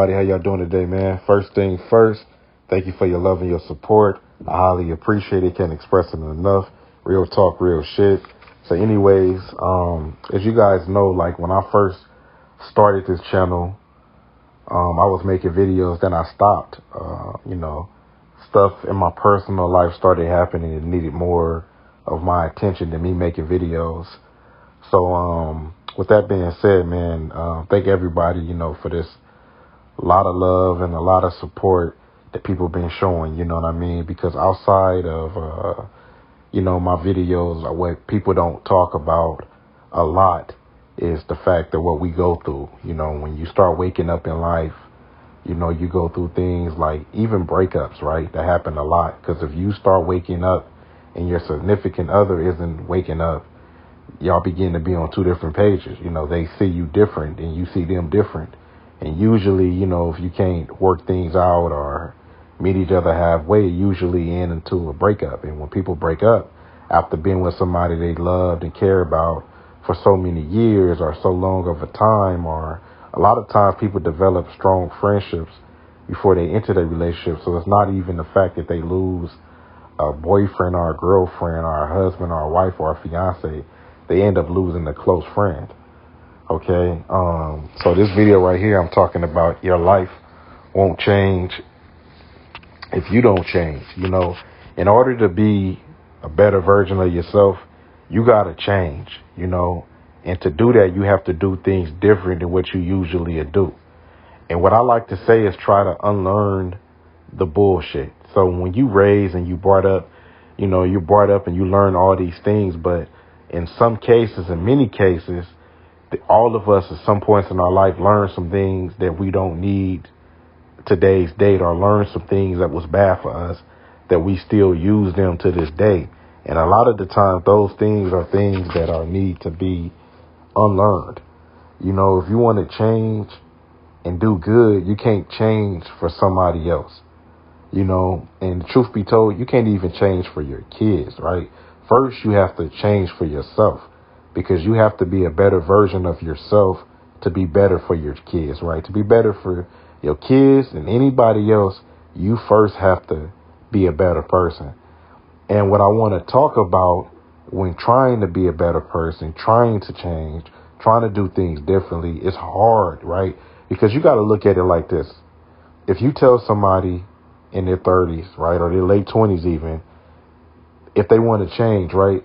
everybody? How y'all doing today, man? First thing first, thank you for your love and your support. I highly appreciate it. Can't express it enough. Real talk, real shit. So anyways, as you guys know, like when I first started this channel, I was making videos, then I stopped. Stuff in my personal life started happening. It needed more of my attention than me making videos. So, with that being said, man, thank everybody, for this lot of love and a lot of support that people been showing, you know what I mean? Because outside of, my videos, what people don't talk about a lot is the fact that what we go through, when you start waking up in life, you go through things like even breakups, right? That happen a lot. Because if you start waking up and your significant other isn't waking up, y'all begin to be on two different pages. They see you different and you see them different. And usually, if you can't work things out or meet each other halfway, it usually end into a breakup. And when people break up after being with somebody they loved and care about for so many years or so long of a time, or a lot of times people develop strong friendships before they enter their relationship. So it's not even the fact that they lose a boyfriend or a girlfriend or a husband or a wife or a fiance. They end up losing a close friend. Okay. So this video right here, I'm talking about your life won't change if you don't change. In order to be a better version of yourself, you got to change, and to do that, you have to do things different than what you usually do. And what I like to say is try to unlearn the bullshit. So when you raise and you brought up, you brought up and you learn all these things, but in some cases, in many cases, all of us at some points in our life learn some things that we don't need today's date, or learn some things that was bad for us that we still use them to this day. And a lot of the time, those things are things that are need to be unlearned. If you want to change and do good, you can't change for somebody else. And truth be told, you can't even change for your kids, right? First, you have to change for yourself, because you have to be a better version of yourself to be better for your kids, right? To be better for your kids and anybody else, you first have to be a better person. And what I want to talk about when trying to be a better person, trying to change, trying to do things differently, it's hard, right? Because you got to look at it like this. If you tell somebody in their 30s, right, or their late 20s even, if they want to change, right,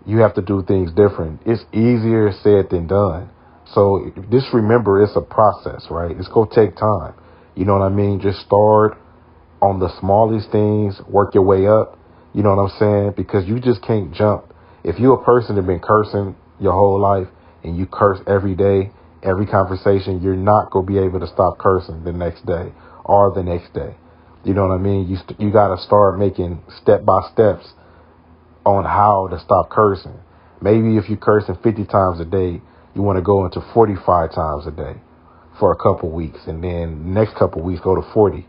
you have to do things different. It's easier said than done. So just remember, it's a process, right? It's going to take time. You know what I mean? Just start on the smallest things, work your way up. You know what I'm saying? Because you just can't jump. If you're a person that's been cursing your whole life and you curse every day, every conversation, you're not going to be able to stop cursing the next day or the next day. You know what I mean? You got to start making step-by-steps on how to stop cursing. Maybe if you're cursing 50 times a day, you want to go into 45 times a day for a couple weeks, and then the next couple weeks go to 40.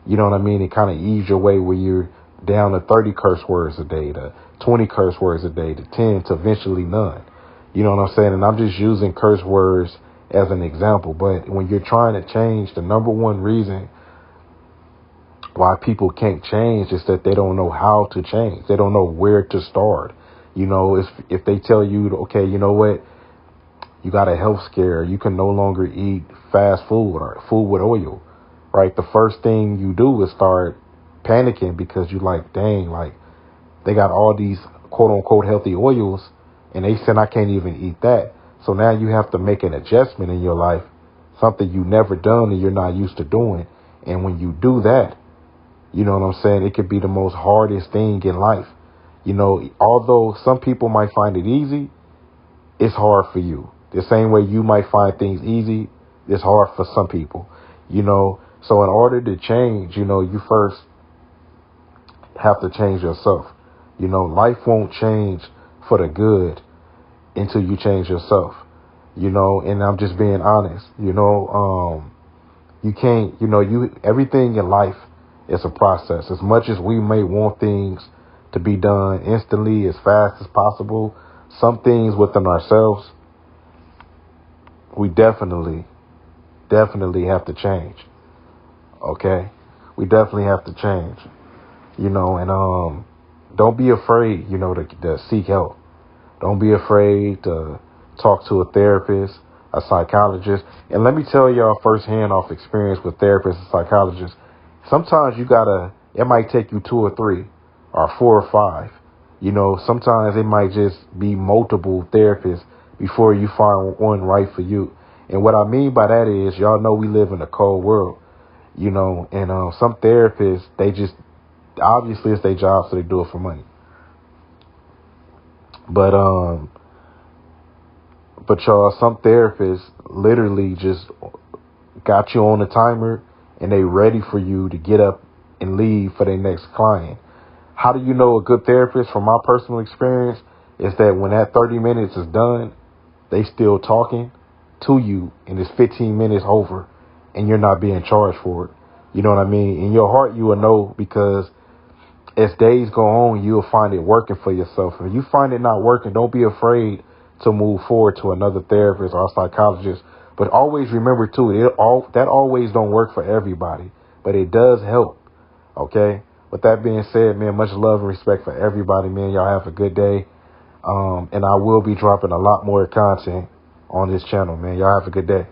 You know what I mean? It kind of ease your way where you're down to 30 curse words a day, to 20 curse words a day, to 10, to eventually none. You know what I'm saying? And I'm just using curse words as an example. But when you're trying to change, the number one reason why people can't change is that they don't know how to change. They don't know where to start. If they tell you, okay, you know what, you got a health scare, you can no longer eat fast food or food with oil, right? The first thing you do is start panicking because you like, dang, like they got all these quote unquote healthy oils and they said I can't even eat that. So now you have to make an adjustment in your life, something you never done and you're not used to doing. And when you do that, you know what I'm saying, it could be the most hardest thing in life. Although some people might find it easy, it's hard for you. The same way you might find things easy, it's hard for some people, So in order to change, you first have to change yourself. Life won't change for the good until you change yourself, and I'm just being honest, you can't, everything in life is a process. As much as we may want things to be done instantly, as fast as possible, some things within ourselves, we definitely definitely have to change. Okay? We definitely have to change. You know, and don't be afraid, you know, to seek help. Don't be afraid to talk to a therapist, a psychologist. And let me tell y'all firsthand off experience with therapists and psychologists, sometimes it might take you 2 or 3 or 4 or 5. You know, sometimes it might just be multiple therapists before you find one right for you. And what I mean by that is, y'all know we live in a cold world, you know, and some therapists, obviously it's their job, so they do it for money. But y'all, some therapists literally just got you on a timer and they ready for you to get up and leave for their next client. How do you know a good therapist? From my personal experience, is that when that 30 minutes is done, they still talking to you and it's 15 minutes over and you're not being charged for it. You know what I mean? In your heart, you will know, because as days go on, you'll find it working for yourself. If you find it not working, don't be afraid to move forward to another therapist or a psychologist. But always remember, too, that always don't work for everybody, but it does help. Okay? With that being said, man, much love and respect for everybody, man. Y'all have a good day. And I will be dropping a lot more content on this channel, man. Y'all have a good day.